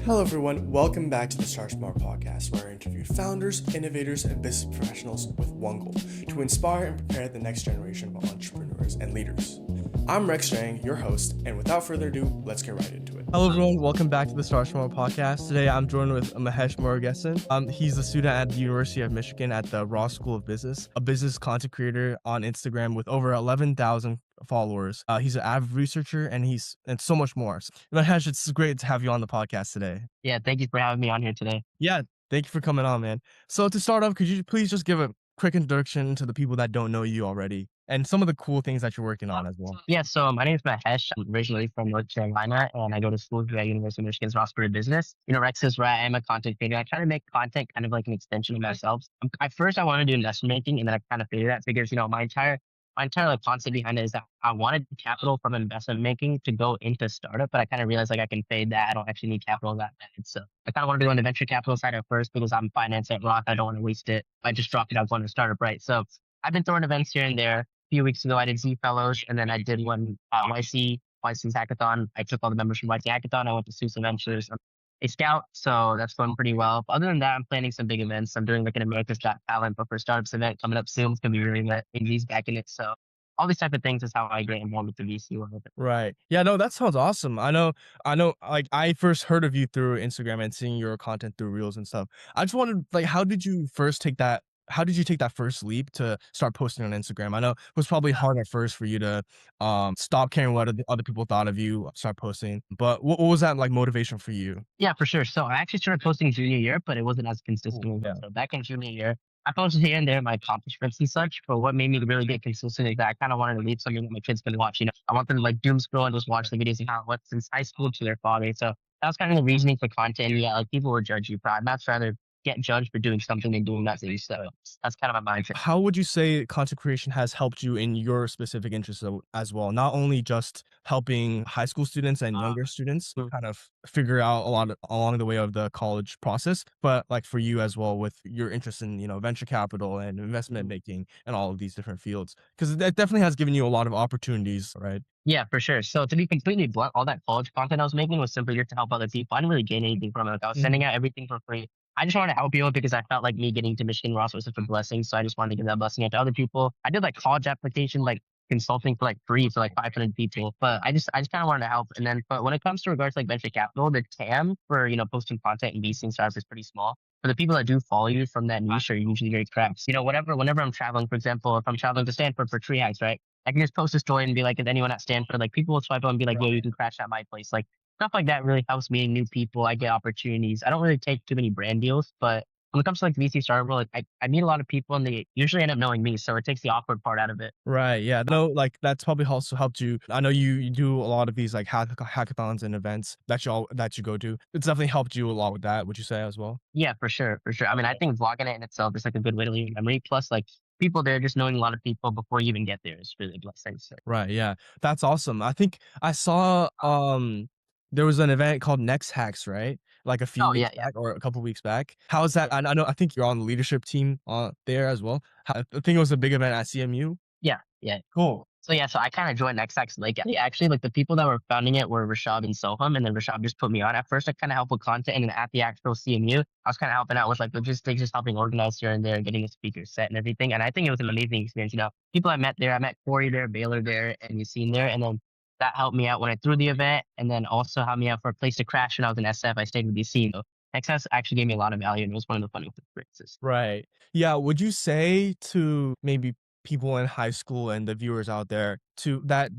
Hello, everyone. Welcome back to the Start Smart Podcast, where I interview founders, innovators, and business professionals with one goal: to inspire and prepare the next generation of entrepreneurs and leaders. I'm Rex Strang, your host, and without further ado, let's get right into it. Hello, everyone. Welcome back to the Start Smart Podcast. Today, I'm joined with Mahesh. He's a student at the University of Michigan at the Ross School of Business, a business content creator on Instagram with over 11,000 followers. He's an avid researcher, and so much more. So, Mahesh, it's great to have you on the podcast today. Yeah, thank you for having me on here today. Yeah, thank you for coming on, man. So to start off, could you please just give a quick introduction to the people that don't know you already and some of the cool things that you're working on as well? Yeah, so my name is Mahesh. I'm originally from North Carolina, and I go to school here at University of Michigan's Ross School of Business. Rex is right. I'm a content creator. I try to make content kind of like an extension of myself. At first, I wanted to do investment banking, and then I kind of figured that because, my entire like concept behind it is that I wanted capital from investment banking to go into startup, but I kind of realized like I can fade that. I don't actually need capital that bad. So I kind of wanted to go on the venture capital side at first because I'm financed at Roth. I don't want to waste it. If I just dropped it, I was going to startup, right? So I've been throwing events here and there. A few weeks ago, I did Z Fellows, and then I did one YC's Hackathon. I took all the members from YC Hackathon. I went to Sousa Ventures. I'm a scout, so that's going pretty well. But other than that, I'm planning some big events. I'm doing like an America's Got Talent, but for startups event coming up soon. It's going to be really lit. AZ's back in it. So all these type of things is how I get involved with the VC world. Right. Yeah, no, that sounds awesome. I know, like I first heard of you through Instagram and seeing your content through Reels and stuff. I just wanted, like, how did you take that first leap to start posting on Instagram? I know it was probably hard at first for you to stop caring what other people thought of you, start posting. But what was that like motivation for you? Yeah, for sure. So I actually started posting junior year, but it wasn't as consistent. Yeah. So back in junior year, I posted here and there my accomplishments and such. But what made me really get consistent is that I kind of wanted to leave something that my kids can watch. I want them to like doom scroll and just watch the videos of how it was since high school to their father. So that was kind of the reasoning for content. Yeah, like people would judge you, but I'd much rather get judged for doing something than doing nothing. So that's kind of my mindset. How would you say content creation has helped you in your specific interests as well? Not only just helping high school students and younger students kind of figure out a lot along the way of the college process, but like for you as well with your interest in, venture capital and investment banking and all of these different fields, because that definitely has given you a lot of opportunities, right? Yeah, for sure. So to be completely blunt, all that college content I was making was simply just to help other people. I didn't really gain anything from it. Like I was sending out everything for free. I just wanted to help people because I felt like me getting to Michigan Ross was such a blessing. So I just wanted to give that blessing out to other people. I did like college application, like consulting for like free for like 500 people. But I just kind of wanted to help. And then, but when it comes to regards to like venture capital, the TAM for, posting content and VC startups is pretty small. For the people that do follow you from that niche are usually very cracks. Whenever I'm traveling, for example, if I'm traveling to Stanford for tree hikes, right? I can just post a story and be like, is anyone at Stanford? Like people will swipe up and be like, yo, you can crash at my place. Like stuff like that really helps meeting new people. I get opportunities. I don't really take too many brand deals, but when it comes to like VC startup world, like I meet a lot of people and they usually end up knowing me. So it takes the awkward part out of it. Right. Yeah. No, like that's probably also helped you. I know you do a lot of these like hackathons and events that you go to. It's definitely helped you a lot with that. Would you say as well? Yeah, for sure. For sure. I mean, I think vlogging it in itself is like a good way to leave a memory. Plus like people there, just knowing a lot of people before you even get there is really a blessing. So. Right. Yeah. That's awesome. I think I saw there was an event called Next Hacks, right? Like a few weeks back or a couple weeks back. How is that? I know. I think you're on the leadership team there as well. I think it was a big event at CMU. Yeah. Yeah. Cool. So I kind of joined XX like actually like the people that were founding it were Rashab and Soham, and then Rashab just put me on. At first I kind of helped with content, and then at the actual CMU, I was kind of helping out with like logistics, just helping organize here and there, getting a speaker set and everything. And I think it was an amazing experience. People I met there, I met Corey there, Baylor there, and Yassine there, and then that helped me out when I threw the event, and then also helped me out for a place to crash when I was in SF. I stayed with DC. So XS actually gave me a lot of value, and it was one of the funniest experiences. Right. Yeah. Would you say to maybe people in high school and the viewers out there that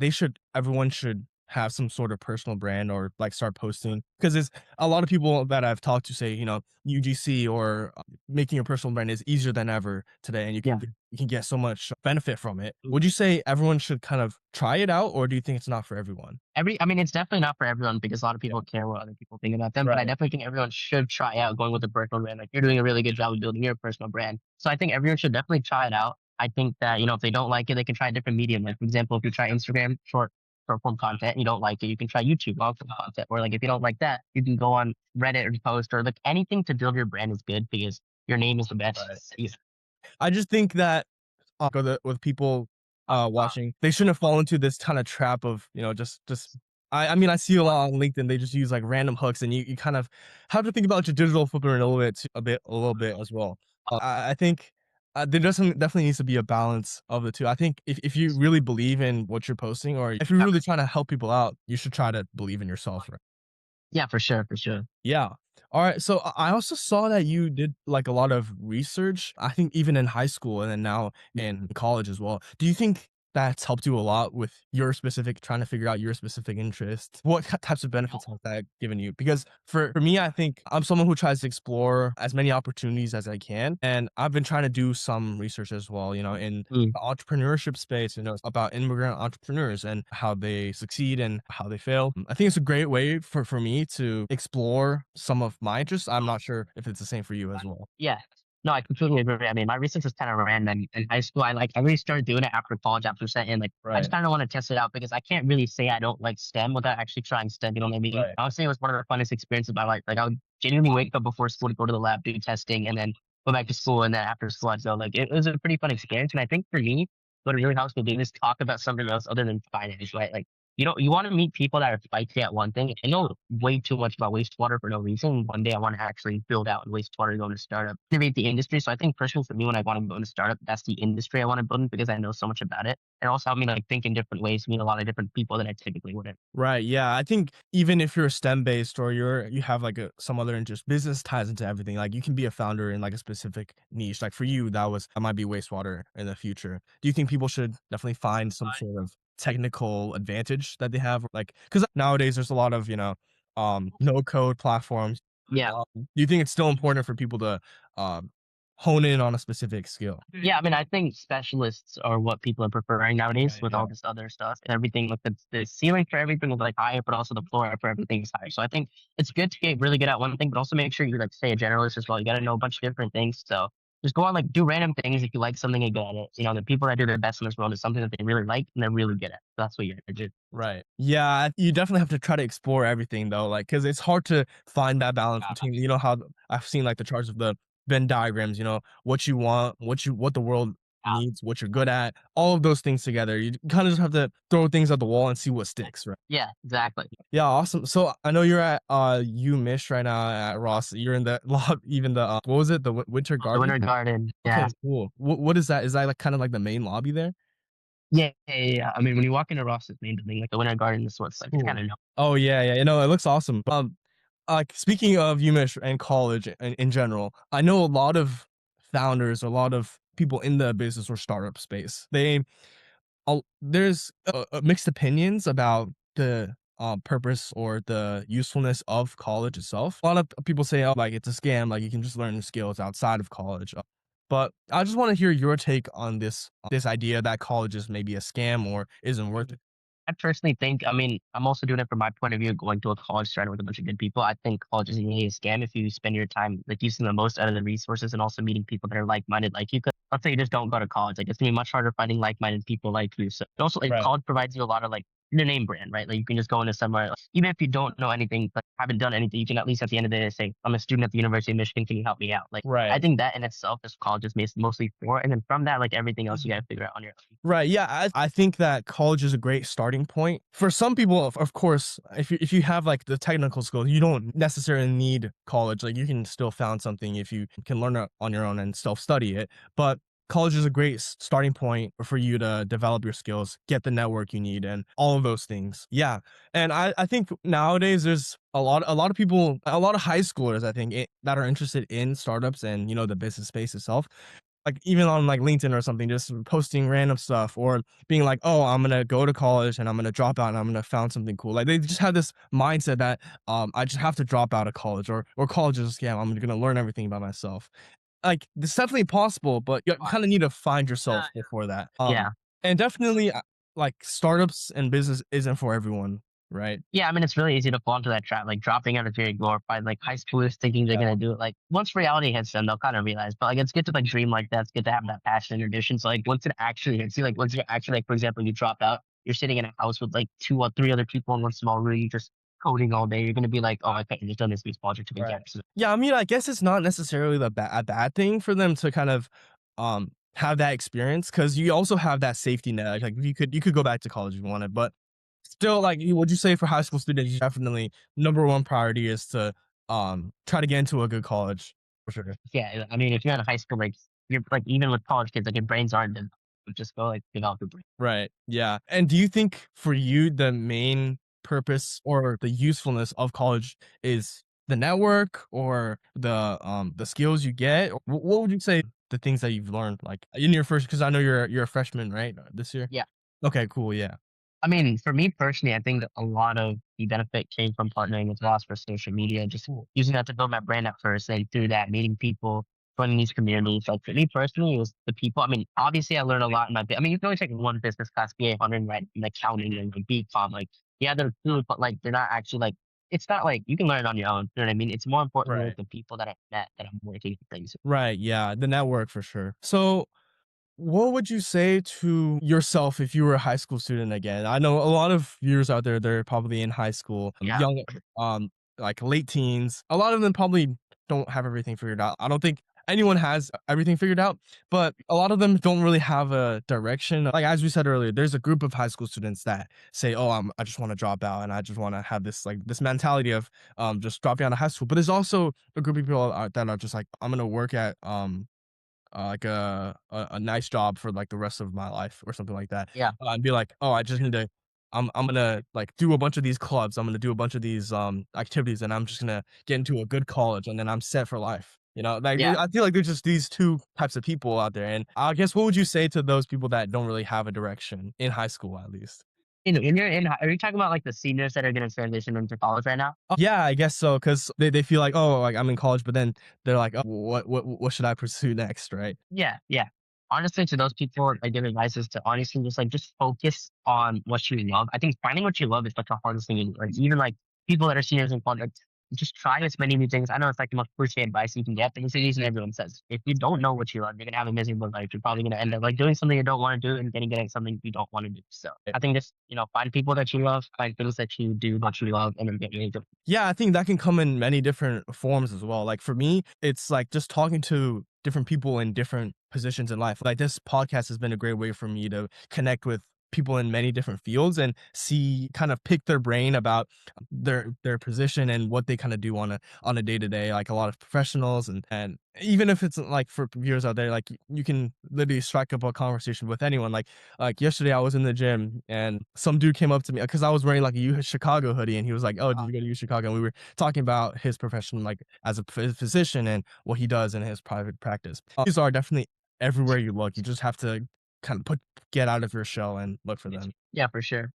everyone should have some sort of personal brand or like start posting? Because it's a lot of people that I've talked to say, UGC or making a personal brand is easier than ever today, and you can get so much benefit from it. Would you say everyone should kind of try it out, or do you think it's not for everyone? It's definitely not for everyone because a lot of people care what other people think about them. Right. But I definitely think everyone should try out going with a personal brand. Like you're doing a really good job of building your personal brand. So I think everyone should definitely try it out. I think that, if they don't like it, they can try a different medium. Like, for example, if you try Instagram short form content and you don't like it, you can try YouTube long form content. Or like, if you don't like that, you can go on Reddit or post or like anything to build your brand is good because your name is the best. Right. I just think that with people watching, they shouldn't fall into this kind of trap of, just I mean, I see a lot on LinkedIn. They just use like random hooks, and you kind of have to think about your digital footprint a little bit as well. I think there definitely needs to be a balance of the two. I think if you really believe in what you're posting, or if you're really trying to help people out, you should try to believe in yourself, right? Yeah, for sure, for sure. Yeah. All right. So I also saw that you did like a lot of research, I think even in high school and then now in college as well. Do you think that's helped you a lot with your specific trying to figure out your specific interests? What types of benefits has that given you? Because for me, I think I'm someone who tries to explore as many opportunities as I can. And I've been trying to do some research as well, in Mm. the entrepreneurship space, about immigrant entrepreneurs and how they succeed and how they fail. I think it's a great way for me to explore some of my interests. I'm not sure if it's the same for you as well. Yeah. No, I completely agree. I mean, my research was kind of random in high school. I really started doing it after college, after set in. Like, I just Right. kind of want to test it out because I can't really say I don't like STEM without actually trying STEM. You know what I mean? Right. I would say it was one of the funnest experiences of my life. Like, I would genuinely wake up before school to go to the lab, do testing, and then go back to school. And then after school, I'd go. Like, it was a pretty fun experience. And I think for me, what it really helps me do is talk about something else other than finance, right? Like, you want to meet people that are spicy at one thing. I know way too much about wastewater for no reason. One day I want to actually build out in wastewater, go into startup, innovate the industry. So I think personally for me, when I want to go into startup, that's the industry I want to build in because I know so much about it. And also help me like think in different ways, meet a lot of different people that I typically wouldn't. Right. Yeah. I think even if you're STEM based or you have like some other interest, business ties into everything. Like you can be a founder in like a specific niche. Like for you, that might be wastewater in the future. Do you think people should definitely find some sort of technical advantage that they have? Like, because nowadays there's a lot of, no code platforms. Yeah. Do you think it's still important for people to um, hone in on a specific skill? Yeah, I mean, I think specialists are what people are preferring nowadays Right. with Yeah. all this other stuff. Everything with the ceiling for everything is like higher, but also the floor for everything is higher. So I think it's good to get really good at one thing, but also make sure you like stay a generalist as well. You got to know a bunch of different things. So just go on like do random things if you like something and go at it. The people that do their best in this world is something that they really like and they're really good at. So that's what you're gonna do. Right. Yeah, you definitely have to try to explore everything though, like, because it's hard to find that balance between, how I've seen like the charts of the Venn diagrams, what you want, what the world needs, what you're good at, all of those things together. You kind of just have to throw things at the wall and see what sticks, right? Yeah, exactly. Yeah, awesome. So I know you're at UMich right now at Ross. You're in the even the what was it? The Winter The Garden? Winter Garden. Okay, Yeah. cool. What is that? Is that like kind of like the main lobby there? Yeah. I mean, when you walk into Ross's main building, like the Winter Garden, this what's like it's Cool. kind of known. Oh yeah, yeah. It looks awesome. Speaking of UMich and college in general, I know a lot of founders, a lot of people in the business or startup space. There's mixed opinions about the purpose or the usefulness of college itself. A lot of people say, "Oh, like it's a scam. Like you can just learn skills outside of college." But I just want to hear your take on this idea that college is maybe a scam or isn't worth it. I personally think, I mean, I'm also doing it from my point of view, going to a college surrounded with a bunch of good people. I think college isn't really a scam if you spend your time like using the most out of the resources and also meeting people that are like-minded like you. Cause let's say you just don't go to college, like it's gonna be much harder finding like-minded people like you. So and also, like Right. college provides you a lot of like your name brand, right? Like you can just go into somewhere, like, even if you don't know anything, but haven't done anything, you can at least at the end of the day say, "I'm a student at the University of Michigan. Can you help me out?" Like I Right. think that in itself is college is mostly for, and then from that, like everything else, you got to figure out on your own. Right. Yeah. I think that college is a great starting point. For some people, of course, if you have like the technical skills, you don't necessarily need college. Like you can still found something if you can learn it on your own and self-study it. But college is a great starting point for you to develop your skills, get the network you need, and all of those things. Yeah. And I think nowadays there's a lot of people, a lot of high schoolers, I think, that are interested in startups and the business space itself, like even on like LinkedIn or something, just posting random stuff or being like, "Oh, I'm gonna go to college and I'm gonna drop out and I'm gonna found something cool." Like they just have this mindset that I just have to drop out of college or college is a scam. I'm gonna learn everything by myself. Like it's definitely possible, but you kind of need to find yourself before that. Yeah. And definitely like startups and business isn't for everyone, right? Yeah, I mean, it's really easy to fall into that trap, like dropping out is very glorified. Like high schoolers thinking they're gonna do it. Like once reality hits them, they'll kind of realize. But like, it's good to like dream like that. It's good to have that passion and ambition. So like, once it actually hits you, like once you're actually like, for example, you drop out, you're sitting in a house with like two or three other people in one small room, you just coding all day. You're gonna be like, oh, I could have just done this small project to make Right. it. Yeah, I mean, I guess it's not necessarily a bad thing for them to kind of have that experience because you also have that safety net. Like you could go back to college if you wanted, but still, like, would you say for high school students, you definitely number one priority is to try to get into a good college for sure. Yeah, I mean, if you're in high school, like you're like even with college kids, like your brains aren't developed. Just go like develop your brain. Right. Yeah. And do you think for you the main purpose or the usefulness of college is the network or the skills you get? What would you say the things that you've learned like in your first, because I know you're a freshman, right? This year? Yeah. Okay, cool. Yeah. I mean, for me personally, I think that a lot of the benefit came from partnering with Ross for social media, just using that to build my brand at first, and through that, meeting people, joining these communities. Like for me personally, it was the people. I mean, obviously, I learned a lot in my. I mean, you can only take one business class, BA 100, right, in accounting and like BCom. Like, yeah, they're cool, but like they're not actually like. It's not like you can learn it on your own. You know what I mean? It's more important Right. with the people that I've met that I'm working with things. Right. Yeah. The network for sure. So what would you say to yourself if you were a high school student again? I know a lot of viewers out there, they're probably in high school, Yeah. young, um, like late teens. A lot of them probably don't have everything figured out. I don't think anyone has everything figured out, but a lot of them don't really have a direction. Like as we said earlier, there's a group of high school students that say, "Oh, I just want to drop out and I just want to have this like this mentality of just dropping out of high school." But there's also a group of people that are just like, "I'm gonna work at like a nice job for like the rest of my life or something like that." Yeah. And be like, "Oh, I just need to I'm gonna like do a bunch of these clubs. I'm gonna do a bunch of these activities and I'm just gonna get into a good college and then I'm set for life." You know, like Yeah. I feel like there's just these two types of people out there. And I guess what would you say to those people that don't really have a direction in high school at least? You know, are you talking about like the seniors that are going to transition into college right now? Yeah, I guess so, because they feel like, "Oh, like I'm in college," but then they're like, "Oh, what should I pursue next?" Right? Yeah, yeah. Honestly, to those people, I give advice is to honestly just focus on what you love. I think finding what you love is like the hardest thing in like even like people that are seniors in college, like, just try as many new things. I know it's like the most cliche advice you can get, but it's the reason everyone says if you don't know what you love, you're gonna have a miserable life. You're probably gonna end up like doing something you don't want to do and getting good at something you don't want to do. So I think just find people that you love, find things that you do that you love, and then get really good. Yeah, I think that can come in many different forms as well. Like for me, it's like just talking to different people in different positions in life. Like this podcast has been a great way for me to connect with people in many different fields and see kind of pick their brain about their position and what they kind of do on a day to day. Like a lot of professionals and even if it's like for viewers out there, like you can literally strike up a conversation with anyone. Like yesterday, I was in the gym and some dude came up to me because I was wearing like a U Chicago hoodie, and he was like, "Oh, did you go to U Chicago?" And we were talking about his profession, like as a physician and what he does in his private practice. These are definitely everywhere you look. You just have to kind of get out of your shell and look for them. Yeah, for sure.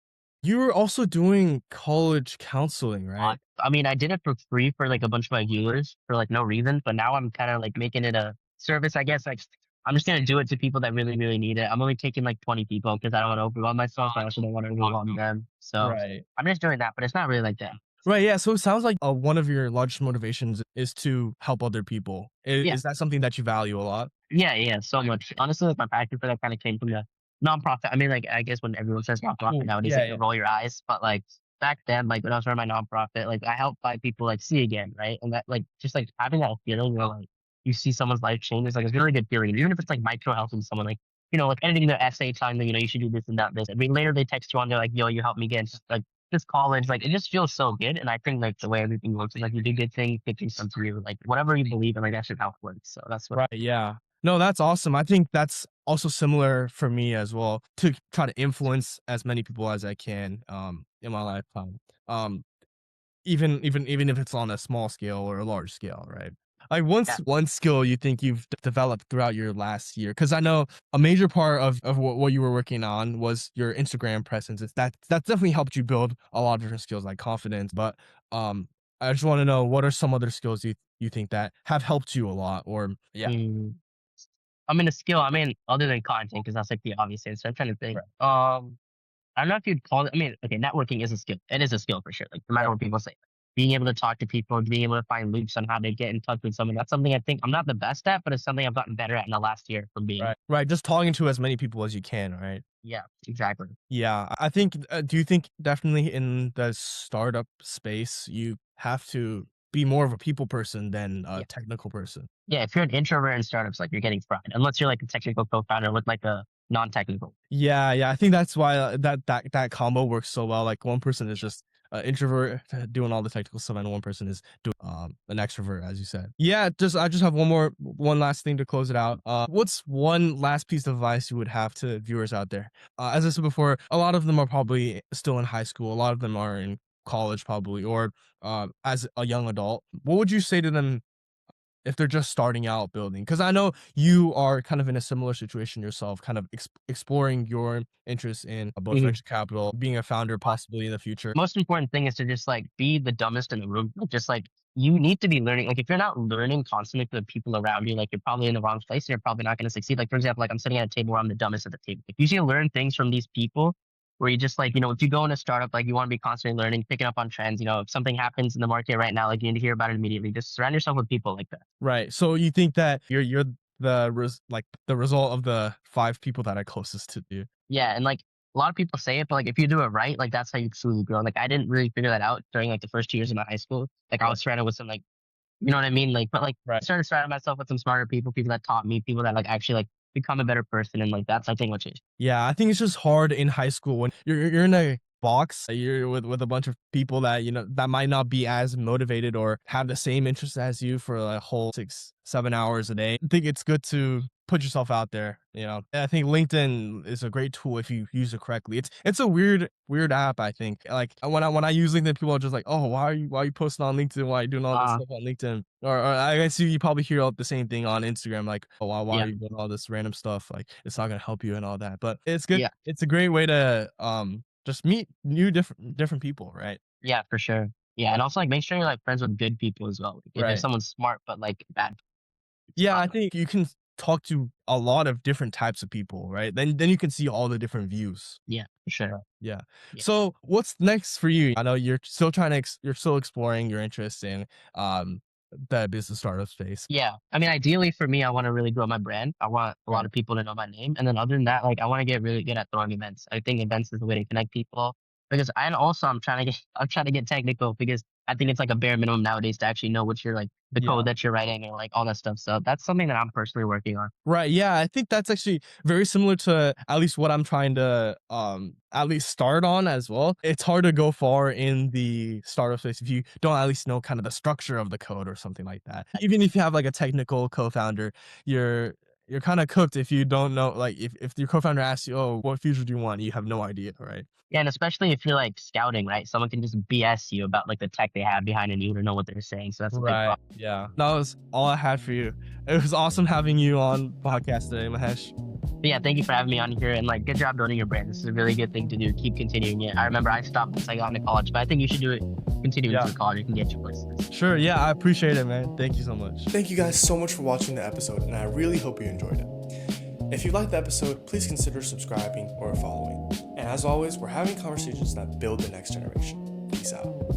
You were also doing college counseling, right? I mean, I did it for free for like a bunch of my viewers for like no reason, but now I'm kind of like making it a service, I guess. Like, I'm just gonna do it to people that really, really need it. I'm only taking like 20 people because I don't want to overwhelm myself. I also don't want to overwhelm them. So Right. I'm just doing that, but it's not really like that. Right, yeah, so it sounds like, one of your largest motivations is to help other people. Yeah. Is that something that you value a lot? Yeah, yeah, so much. Honestly, like my passion for that kind of came from the nonprofit. I mean, like I guess when everyone says nonprofit Cool. nowadays, Yeah, like yeah. you roll your eyes. But like back then, like when I was running my nonprofit, like I helped five people like see again, right? And that like just like having that feeling where like you see someone's life change is like a really good feeling. Even if it's like micro helping someone, like like editing their essay, telling them you should do this and that this. I mean, later they text you on, they're like, "Yo, you helped me again." Just like this college, like it just feels so good. And I think like the way everything works is like you do good things come to you. Like whatever you believe in, like that should help work. So that's what. Right, yeah. No, that's awesome. I think that's also similar for me as well, to try to influence as many people as I can, in my lifetime. Um, even if it's on a small scale or a large scale, right? Like, Yeah. one skill you think you've developed throughout your last year, because I know a major part of what you were working on was your Instagram presence. That's definitely helped you build a lot of different skills like confidence. But um, I just want to know, what are some other skills you think that have helped you a lot, or yeah, Mm. I mean, a skill. I mean, other than content, because that's like the obvious answer. I'm trying to think. right, I don't know if you'd call it. I mean, okay, networking is a skill. It is a skill for sure. Like no matter right, what people say, being able to talk to people, being able to find loops on how to get in touch with someone. That's something I think I'm not the best at, but it's something I've gotten better at in the last year from being. right. Just talking to as many people as you can, right? Yeah, exactly. Yeah, I think. Do you think definitely in the startup space you have to be more of a people person than a Yeah. technical person? Yeah, if you're an introvert in startups, like you're getting fried, unless you're like a technical co-founder with like a non-technical. Yeah, I think that's why that combo works so well. Like one person is just introvert doing all the technical stuff, and one person is doing an extrovert, as you said. Yeah, I just have one last thing to close it out. What's one last piece of advice you would have to viewers out there? As I said before, a lot of them are probably still in high school. A lot of them are in college, probably, or as a young adult. What would you say to them if they're just starting out building? Because I know you are kind of in a similar situation yourself, kind of exploring your interest in both Mhm. venture capital, being a founder possibly in the future. Most important thing is to just like be the dumbest in the room. Like, just like you need to be learning. Like if you're not learning constantly from the people around you, like you're probably in the wrong place and you're probably not going to succeed. Like for example, like I'm sitting at a table where I'm the dumbest at the table. Like you should learn things from these people where you just like, if you go in a startup, like you want to be constantly learning, picking up on trends. If something happens in the market right now, like you need to hear about it immediately. Just surround yourself with people like that. Right. So you think that you're the result of the 5 people that are closest to you. Yeah, and like a lot of people say it, but like if you do it right, like that's how you truly grow. Like I didn't really figure that out during like the first 2 years of my high school. Like I was surrounded with some like, you know what I mean? Like, but like I Right. started surrounding myself with some smarter people that taught me, people that like actually like become a better person, and like that's I think what changed. Yeah, I think it's just hard in high school when you're in a box, you're with a bunch of people that that might not be as motivated or have the same interests as you for a whole 6-7 hours a day. I think it's good to put yourself out there. I think LinkedIn is a great tool if you use it correctly. It's a weird app. I think like when I use LinkedIn, people are just like, oh, why are you posting on LinkedIn? Why are you doing all this Uh stuff on LinkedIn? Or I guess you probably hear all the same thing on Instagram, like, oh, why yeah, are you doing all this random stuff? Like it's not gonna help you and all that. But it's good. yeah, It's a great way to just meet new different people, right? yeah, for sure. Yeah, Yeah. and also like make sure you're like friends with good people as well. Like, if Right. someone's smart but like bad, it's a Yeah, I problem. think you can talk to a lot of different types of people, right? Then you can see all the different views. Yeah, for sure. Yeah. Yeah. So what's next for you? I know you're still trying to you're still exploring your interest in um the business startup space. Yeah. I mean, ideally for me, I want to really grow my brand. I want a lot Right. of people to know my name. And then other than that, like I want to get really good at throwing events. I think events is the way to connect people. And also I'm trying to get I'm trying to get technical because I think it's like a bare minimum nowadays to actually know what you're like the Yeah. code that you're writing or like all that stuff. So that's something that I'm personally working on. Right. Yeah, I think that's actually very similar to at least what I'm trying to at least start on as well. It's hard to go far in the startup space if you don't at least know kind of the structure of the code or something like that. Even if you have like a technical co-founder, you're kind of cooked if you don't know, like if your co-founder asks you, oh, what feature do you want? You have no idea, right? Yeah, and especially if you're like scouting, right? Someone can just BS you about like the tech they have behind it and you don't know what they're saying. So that's a big Right. problem. Yeah. That was all I had for you. It was awesome having you on podcast today, Mahesh. But yeah, thank you for having me on here and like good job building your brand. This is a really good thing to do. Keep continuing it. I remember I stopped once I got into college, but I think you should do it. Continue Yeah. into college. You can get your places. Sure. Yeah, I appreciate it, man. Thank you so much. Thank you guys so much for watching the episode, and I really hope you enjoyed it. If you liked the episode, please consider subscribing or following. And as always, we're having conversations that build the next generation. Peace out.